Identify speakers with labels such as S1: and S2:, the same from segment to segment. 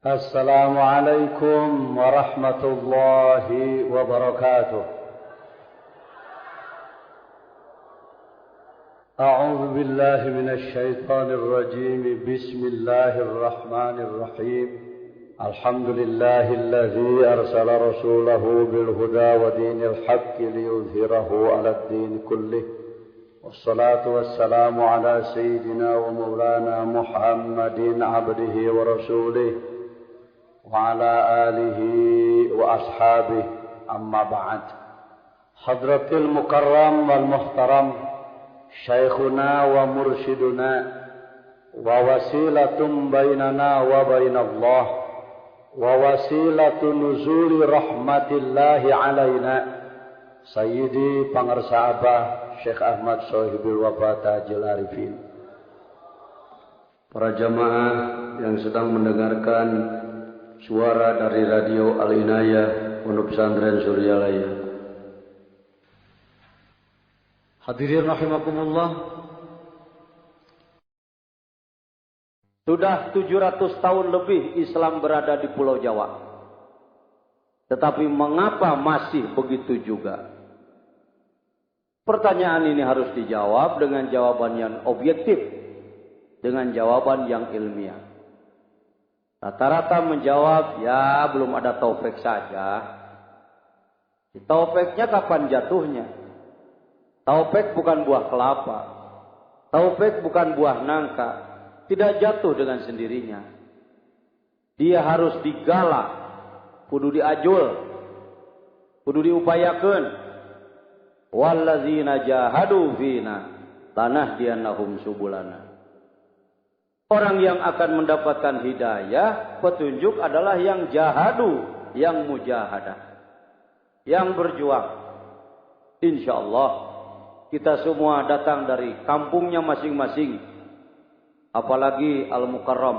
S1: السلام عليكم ورحمة الله وبركاته. أعوذ بالله من الشيطان الرجيم. بسم الله الرحمن الرحيم. الحمد لله الذي أرسل رسوله بالهدى ودين الحق ليظهره على الدين كله، والصلاة والسلام على سيدنا ومولانا محمد عبده ورسوله وعلى آله وأصحابه. أما بعد. حضرة المكرم والمحترم شيخنا ومرشدنا ووسيلة بيننا وبين الله ووسيلة نزول رحمة الله علينا Sayyidi Pangarsa Abah Syekh Ahmad Sohibul Wafa Tajil Arifin. Para jamaah yang sedang mendengarkan suara dari radio Al-Inayah Pondok Pesantren Suryalaya. Hadirin rahimakumullah. Sudah 700 tahun lebih Islam berada di Pulau Jawa. Tetapi mengapa masih begitu juga? Pertanyaan ini harus dijawab dengan jawaban yang objektif, dengan jawaban yang ilmiah. Rata-rata menjawab, ya belum ada taufik saja. Taufiknya kapan jatuhnya? Taufik bukan buah kelapa. Taufik bukan buah nangka. Tidak jatuh dengan sendirinya. Dia harus digalak. Kudu diajul, kudu diupayakeun. Wallazina jahadu fina lanahdiyannahum subulana. Orang yang akan mendapatkan hidayah, petunjuk adalah yang jahadu, yang mujahadah, yang berjuang. Insyaallah kita semua datang dari kampungnya masing-masing. Apalagi Al-Mukarram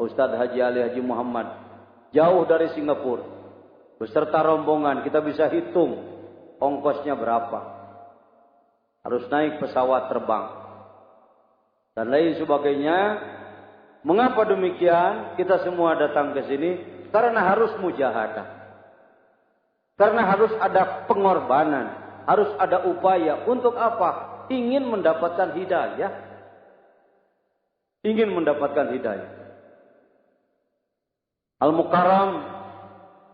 S1: Ustaz Haji Ali Haji Muhammad, jauh dari Singapura, beserta rombongan. Kita bisa hitung ongkosnya berapa. Harus naik pesawat terbang dan lain sebagainya. Mengapa demikian? Kita semua datang ke sini karena harus mujahadah, karena harus ada pengorbanan, harus ada upaya. Untuk apa? Ingin mendapatkan hidayah, ingin mendapatkan hidayah. Al-Mukarram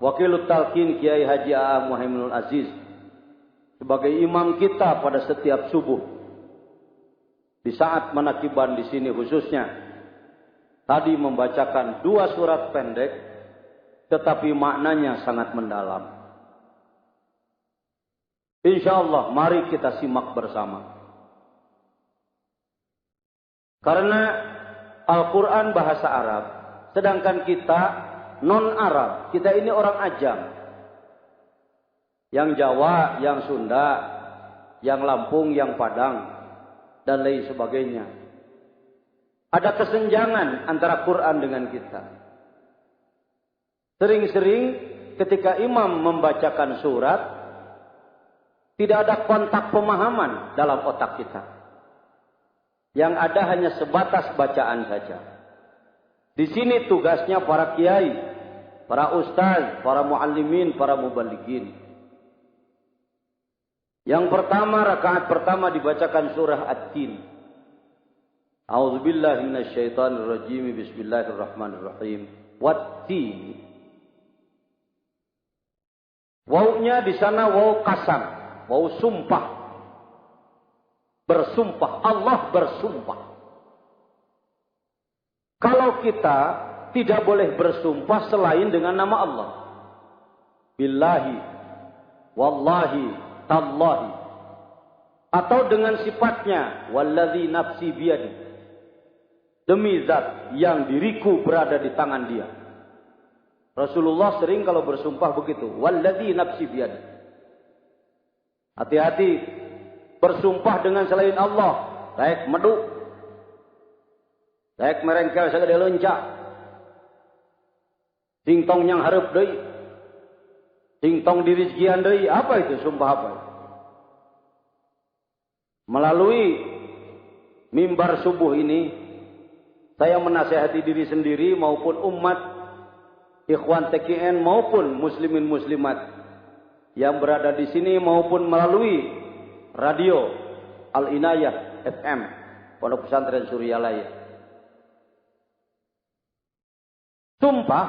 S1: Wakilut Talqin Kiai Haji A. Muhaiminul Aziz sebagai imam kita pada setiap subuh di saat manakiban di sini khususnya tadi membacakan 2 surat pendek tetapi maknanya sangat mendalam. Insyaallah mari kita simak bersama. Karena Al-Quran bahasa Arab, sedangkan kita non-Arab, kita ini orang ajam. Yang Jawa, yang Sunda, yang Lampung, yang Padang, dan lain sebagainya. Ada kesenjangan antara Quran dengan kita. Sering-sering ketika imam membacakan surat, tidak ada kontak pemahaman dalam otak kita. Yang ada hanya sebatas bacaan saja. Di sini tugasnya para kiai, para ustaz, para muallimin, para mubalighin. Yang pertama, rakaat pertama dibacakan surah At-Tin. A'udzubillahi minasyaitonirrajim. Bismillahirrahmanirrahim. Wat-Tin. Wawunya di sana waw kasam, waw sumpah. Bersumpah, Allah bersumpah. Kalau kita tidak boleh bersumpah selain dengan nama Allah. Billahi, wallahi, tallahi. Atau dengan sifatnya, walladzi nafsi biyadi. Demi zat yang diriku berada di tangan dia. Rasulullah sering kalau bersumpah begitu. Walladzi nafsi biyadi. Hati-hati bersumpah dengan selain Allah. Baik meduk. Daek merengkel sagede leunca. Singtong yang hareup deui. Singtong dirizkian deui. Apa itu? Sumpah apa? Melalui mimbar subuh ini, saya menasihati diri sendiri maupun umat ikhwan TKN maupun muslimin muslimat yang berada di sini maupun melalui radio Al-Inayah FM Pondok Pesantren Suryalaya. Sumpah,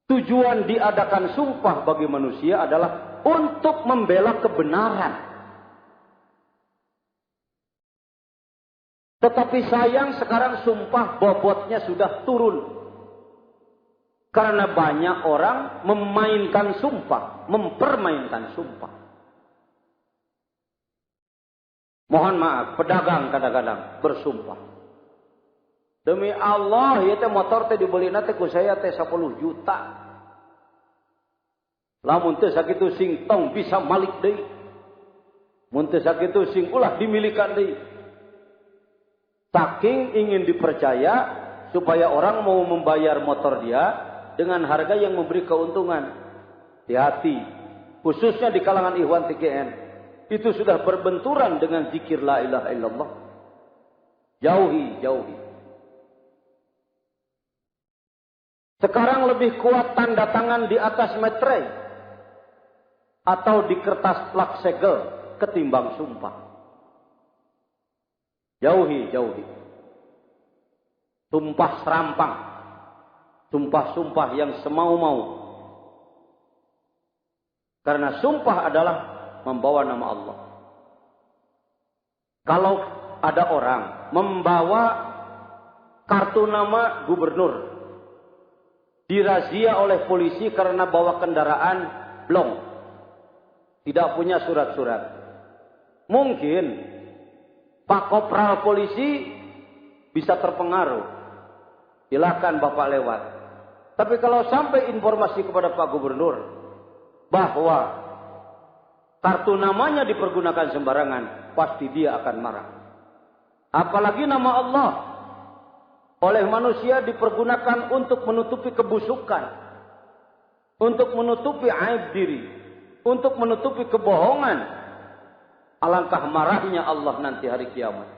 S1: tujuan diadakan sumpah bagi manusia adalah untuk membela kebenaran. Tetapi sayang sekarang sumpah bobotnya sudah turun. Karena banyak orang memainkan sumpah, mempermainkan sumpah. Mohon maaf, pedagang kadang-kadang bersumpah. Demi Allah, ya teh motor teh dibeliina teh ku saya teh 10 juta. Lamun teu sakitu sing tong bisa malik deui. Mun teu sakitu sing ulah dimilikan deui. Saking ingin dipercaya supaya orang mau membayar motor dia dengan harga yang memberi keuntungan. Hati-hati, khususnya di kalangan ikhwan TKN, itu sudah berbenturan dengan zikir la ilaha illallah. Jauhi, jauhi. Sekarang lebih kuat tanda tangan di atas materai atau di kertas plak segel ketimbang sumpah. Jauhi, jauhi. Sumpah serampang. Sumpah-sumpah yang semau-mau. Karena sumpah adalah membawa nama Allah. Kalau ada orang membawa kartu nama gubernur, dirazia oleh polisi karena bawa kendaraan blong, tidak punya surat-surat. Mungkin Pak Kopral polisi bisa terpengaruh. Silakan Bapak lewat. Tapi kalau sampai informasi kepada Pak Gubernur bahwa kartu namanya dipergunakan sembarangan, pasti dia akan marah. Apalagi nama Allah oleh manusia dipergunakan untuk menutupi kebusukan, untuk menutupi aib diri, untuk menutupi kebohongan. Alangkah marahnya Allah nanti hari kiamat.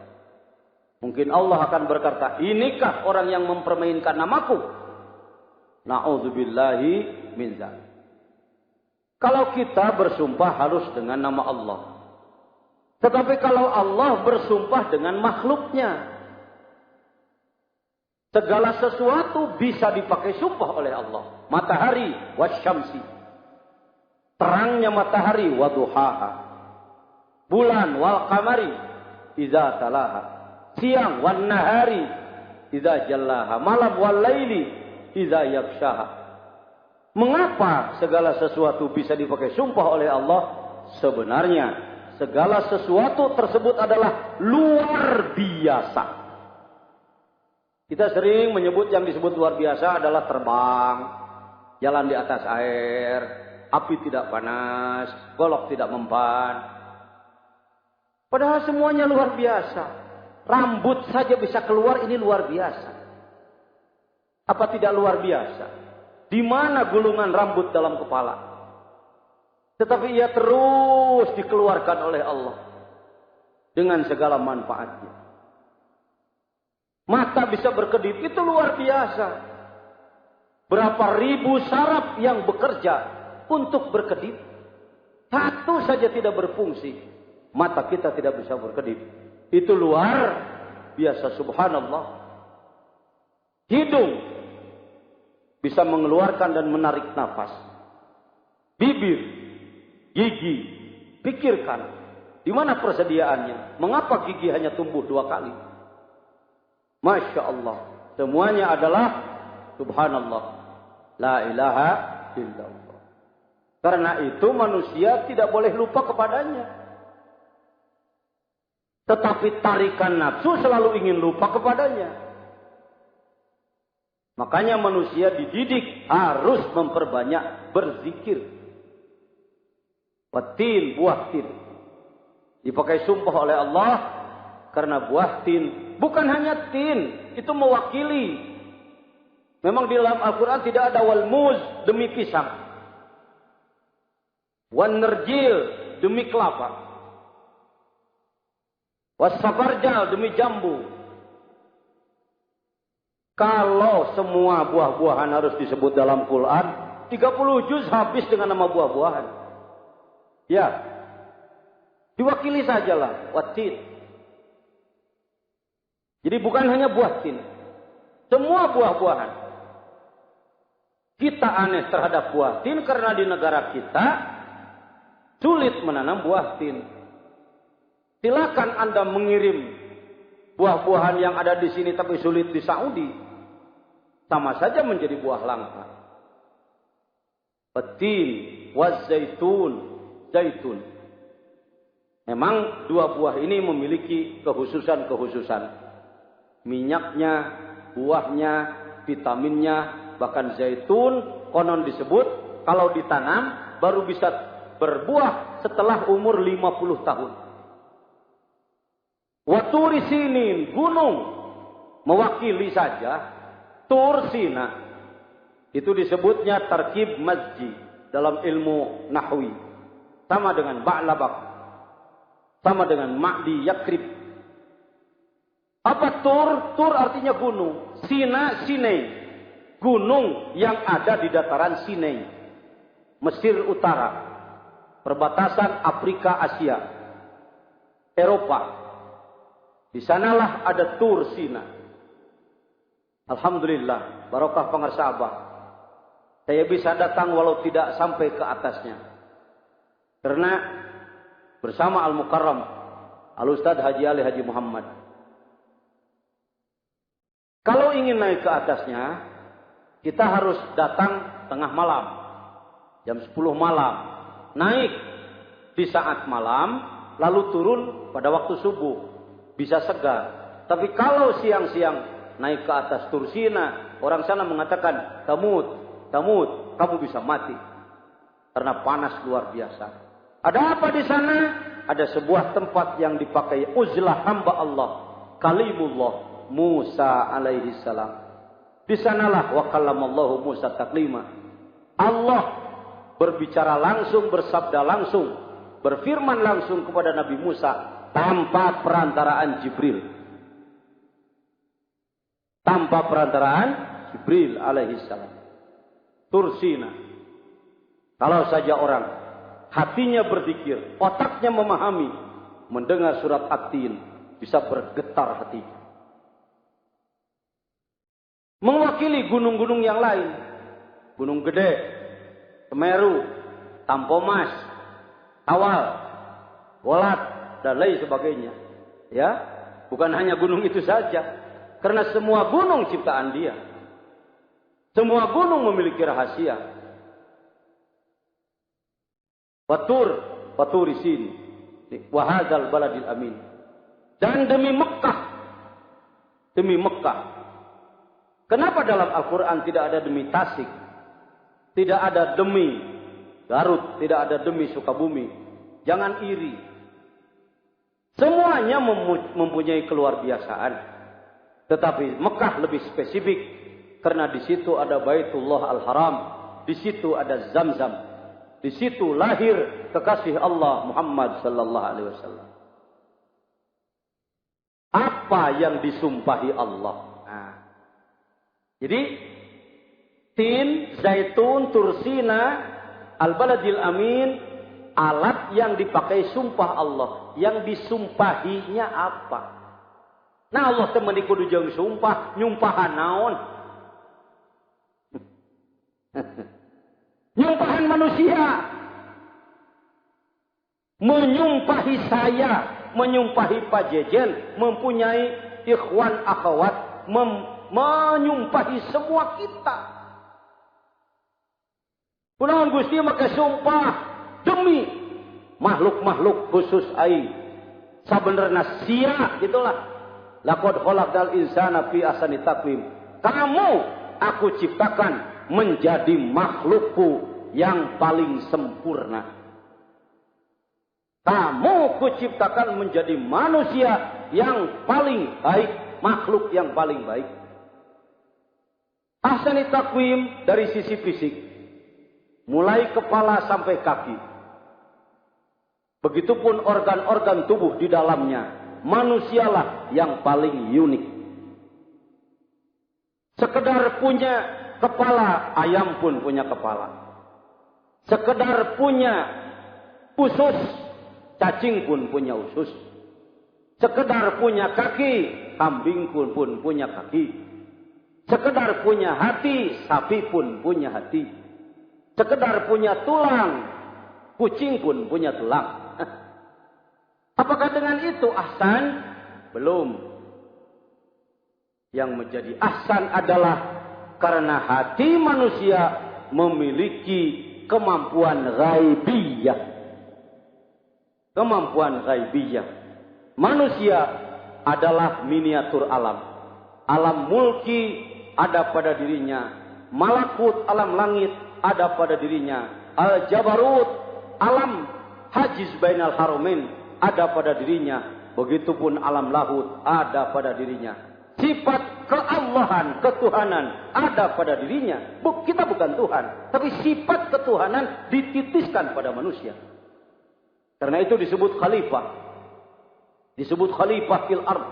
S1: Mungkin Allah akan berkata, inikah orang yang mempermainkan namaku? Na'udzubillahi min dzalik. Kalau kita bersumpah harus dengan nama Allah. Tetapi kalau Allah bersumpah dengan makhluknya, segala sesuatu bisa dipakai sumpah oleh Allah. Matahari wasyamsi, terangnya matahari waduhaha, bulan wal qamari idza talaha, siang wan nahari idza jallaha, malam wal laili idza yaghshaha. Mengapa segala sesuatu bisa dipakai sumpah oleh Allah? Sebenarnya segala sesuatu tersebut adalah luar biasa. Kita sering menyebut yang disebut luar biasa adalah terbang, jalan di atas air, api tidak panas, golok tidak mempan. Padahal semuanya luar biasa. Rambut saja bisa keluar, ini luar biasa. Apa tidak luar biasa? Di mana gulungan rambut dalam kepala? Tetapi ia terus dikeluarkan oleh Allah dengan segala manfaatnya. Mata bisa berkedip, itu luar biasa. Berapa ribu saraf yang bekerja untuk berkedip. Satu saja tidak berfungsi. Mata kita tidak bisa berkedip. Itu luar biasa, subhanallah. Hidung bisa mengeluarkan dan menarik nafas. Bibir, gigi, pikirkan. Di mana persediaannya? Mengapa gigi hanya tumbuh 2 kali? Masya Allah. Semuanya adalah subhanallah. La ilaha illallah. Karena itu manusia tidak boleh lupa kepadanya. Tetapi tarikan nafsu selalu ingin lupa kepadanya. Makanya manusia dididik harus memperbanyak berzikir. Watin, buah tin. Dipakai sumpah oleh Allah karena buah tin. Bukan hanya tin, itu mewakili. Memang di dalam Al-Quran tidak ada wal muz demi pisang. Wan nerjil demi kelapa. Wasafarjal demi jambu. Kalau semua buah-buahan harus disebut dalam Quran, 30 juz habis dengan nama buah-buahan. Ya. Diwakili sajalah watin. Jadi bukan hanya buah tin. Semua buah-buahan. Kita aneh terhadap buah tin karena di negara kita sulit menanam buah tin. Silakan Anda mengirim buah-buahan yang ada di sini tapi sulit di Saudi. Sama saja menjadi buah langka. Watin, wazaitun, zaitun. Memang dua buah ini memiliki kehususan-kehususan. Minyaknya, buahnya, vitaminnya, bahkan zaitun konon disebut kalau ditanam baru bisa berbuah setelah umur 50 tahun. Wa turi sinin, gunung mewakili saja. Tur Sina itu disebutnya tarkib mazji dalam ilmu nahwi, sama dengan ba'labak, sama dengan ma'di yakrib. Apa tur? Tur artinya gunung. Sina, Sinai, gunung yang ada di dataran Sinai, Mesir Utara, perbatasan Afrika, Asia, Eropa. Di sanalah ada Tur Sina. Alhamdulillah, barokah pengersabah. Saya bisa datang walau tidak sampai ke atasnya. Karena bersama Al-Mukarram, Al-Ustadz Haji Ali Haji Muhammad. Kalau ingin naik ke atasnya, kita harus datang tengah malam. Jam 10 malam. Naik di saat malam, lalu turun pada waktu subuh. Bisa segar. Tapi kalau siang-siang naik ke atas Tur Sina, orang sana mengatakan tamut, kamu bisa mati karena panas luar biasa. Ada apa di sana? Ada sebuah tempat yang dipakai uzlah hamba Allah, kalimullah Musa alaihi salam. Di sanalah wa kallamallahu Musa taklima. Allah berbicara langsung, bersabda langsung, berfirman langsung kepada Nabi Musa tanpa perantaraan Jibril. Tanpa perantaraan Jibril alaihissalam. Tur Sina. Kalau saja orang hatinya berzikir, otaknya memahami, mendengar surat At-Tin, bisa bergetar hatinya. Mewakili gunung-gunung yang lain. Gunung Gede, Semeru, Tampomas, Tawal, Wolat, dan lain sebagainya. Ya, bukan hanya gunung itu saja. Karena semua gunung ciptaan dia. Semua gunung memiliki rahasia. Watur sini. Wahadzal baladil amin. Dan demi Mekah. Demi Mekah. Kenapa dalam Al-Quran tidak ada demi Tasik? Tidak ada demi Garut. Tidak ada demi Sukabumi. Jangan iri. Semuanya mempunyai keluar biasaan. Tetapi Mekah lebih spesifik karena di situ ada Baitullah Al-Haram, di situ ada Zamzam, di situ lahir kekasih Allah Muhammad sallallahu alaihi wasallam. Apa yang disumpahi Allah? Nah. Jadi tin, zaitun, Tur Sina, Al-Baladil Amin, alat yang dipakai sumpah Allah. Yang disumpahinya apa? Nah Allah teman kudu jeung sumpah, nyumpahan naon? Nyumpahan manusia. Menyumpahi saya, menyumpahi Pak Jejen, mempunyai ikhwan akhwat, menyumpahi semua kita. Kunaon Gusti make sumpah demi makhluk-makhluk khusus aing. Sabenerna sia gitulah. Laqad khalaqal insana fi ahsani taqwim. Kamu aku ciptakan menjadi makhlukku yang paling sempurna. Kamu kuciptakan menjadi manusia yang paling baik, makhluk yang paling baik. Ahsani taqwim dari sisi fisik, mulai kepala sampai kaki. Begitupun organ-organ tubuh di dalamnya. Manusialah yang paling unik. Sekedar punya kepala, ayam pun punya kepala. Sekedar punya usus, cacing pun punya usus. Sekedar punya kaki, kambing pun punya kaki. Sekedar punya hati, sapi pun punya hati. Sekedar punya tulang, kucing pun punya tulang. Apakah dengan itu ahsan? Belum. Yang menjadi ahsan adalah karena hati manusia memiliki kemampuan ghaibiyah. Kemampuan ghaibiyah. Manusia adalah miniatur alam. Alam mulki ada pada dirinya. Malakut alam langit ada pada dirinya. Al-Jabarut alam hajiz bainal haramain ada pada dirinya. Begitupun alam lahut ada pada dirinya. Sifat keallahan, ketuhanan ada pada dirinya. Kita bukan Tuhan, tapi sifat ketuhanan dititiskan pada manusia. Karena itu disebut khalifah. Disebut khalifah fil ard.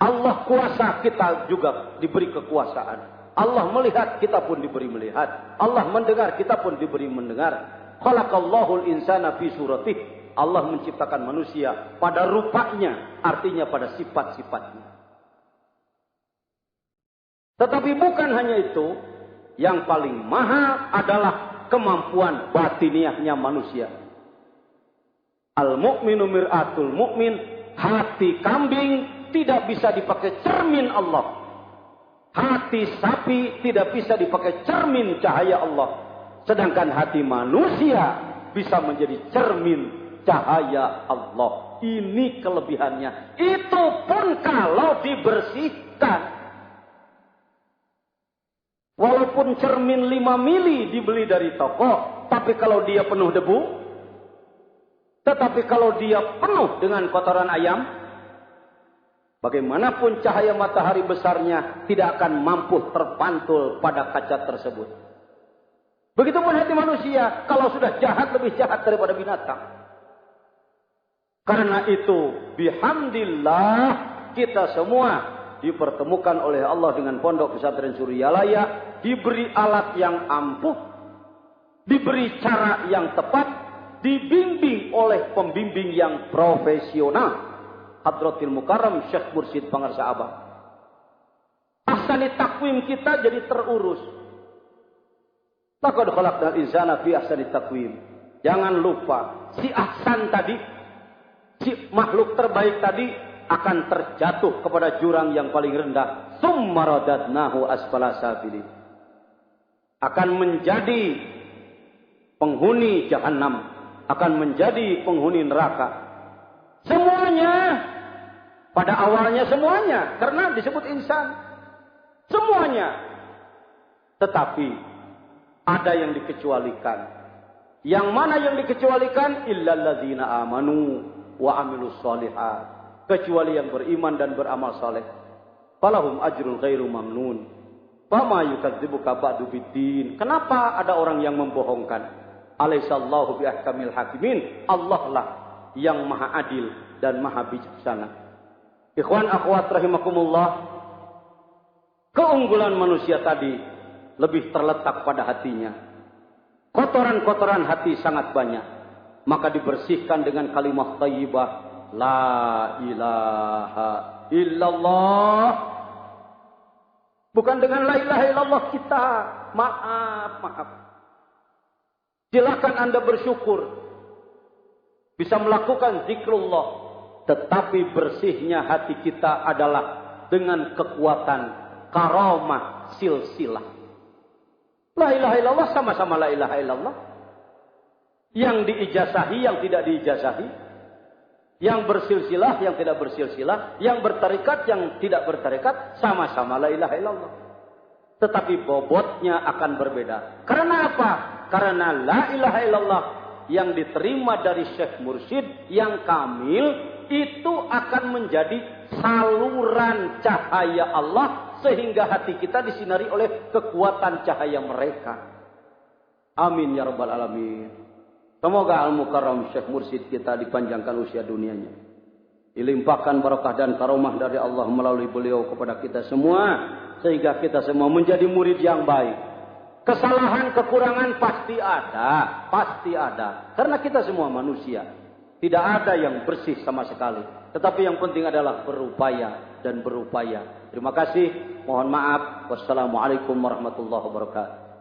S1: Allah kuasa, kita juga diberi kekuasaan. Allah melihat, kita pun diberi melihat. Allah mendengar, kita pun diberi mendengar. Khalaqallahul insana fi suratih. Allah menciptakan manusia pada rupanya, artinya pada sifat-sifatnya. Tetapi bukan hanya itu, yang paling mahal adalah kemampuan batiniahnya manusia. Al-mu'minu mir'atul mu'min, hati kambing tidak bisa dipakai cermin Allah. Hati sapi tidak bisa dipakai cermin cahaya Allah. Sedangkan hati manusia bisa menjadi cermin cahaya Allah. Ini kelebihannya. Itu pun kalau dibersihkan. Walaupun cermin 5 mili dibeli dari toko, tapi kalau dia penuh debu, tetapi kalau dia penuh dengan kotoran ayam, bagaimanapun cahaya matahari besarnya tidak akan mampu terpantul pada kaca tersebut. Begitupun hati manusia, kalau sudah jahat lebih jahat daripada binatang. Karena itu, bihamdillah kita semua dipertemukan oleh Allah dengan Pondok Pesantren Suryalaya, diberi alat yang ampuh, diberi cara yang tepat, dibimbing oleh pembimbing yang profesional, Hadratil Mukarram Syekh Mursyid Pangarsa Abah. Ahsani takwim kita jadi terurus. Laqad khalaqnal insana fi ahsani takwim. Jangan lupa, si ahsan tadi, si makhluk terbaik tadi akan terjatuh kepada jurang yang paling rendah. Tsumma radadnahu asfala safilin. Akan menjadi penghuni jahanam, akan menjadi penghuni neraka. Semuanya, pada awalnya semuanya, karena disebut insan. Semuanya. Tetapi ada yang dikecualikan. Yang mana yang dikecualikan? Illalladzina amanu wa amilus sholihat. Kecuali yang beriman dan beramal saleh. Falahum ajrun ghairu mamnun. Fama yukadzibuka ba'du biddin. Kenapa ada orang yang membohongkan? Alaihissallahu biahkamil hakimin. Allah lah yang maha adil dan maha bijaksana. Ikhwan akhwat rahimakumullah. Keunggulan manusia tadi lebih terletak pada hatinya. Kotoran-kotoran hati sangat banyak. Maka dibersihkan dengan kalimat thayyibah. La ilaha illallah. Bukan dengan la ilaha illallah kita. Maaf. Silakan Anda bersyukur. Bisa melakukan zikrullah. Tetapi bersihnya hati kita adalah dengan kekuatan karamah silsilah. La ilaha illallah sama-sama la ilaha illallah. Yang diijazahi, yang tidak diijazahi. Yang bersilsilah, yang tidak bersilsilah. Yang bertarikat, yang tidak bertarikat. Sama-sama la ilaha illallah. Tetapi bobotnya akan berbeda. Karena apa? Karena la ilaha illallah yang diterima dari Syekh Mursyid yang kamil itu akan menjadi saluran cahaya Allah sehingga hati kita disinari oleh kekuatan cahaya mereka. Amin ya rabbal alamin. Semoga Al-Mukarram Syekh Mursyid kita dipanjangkan usia dunianya. dilimpahkan barakah dan karomah dari Allah melalui beliau kepada kita semua, sehingga kita semua menjadi murid yang baik. Kesalahan, kekurangan pasti ada, karena kita semua manusia. Tidak ada yang bersih sama sekali. Tetapi yang penting adalah berupaya dan berupaya. Terima kasih. Mohon maaf. Wassalamualaikum warahmatullahi wabarakatuh.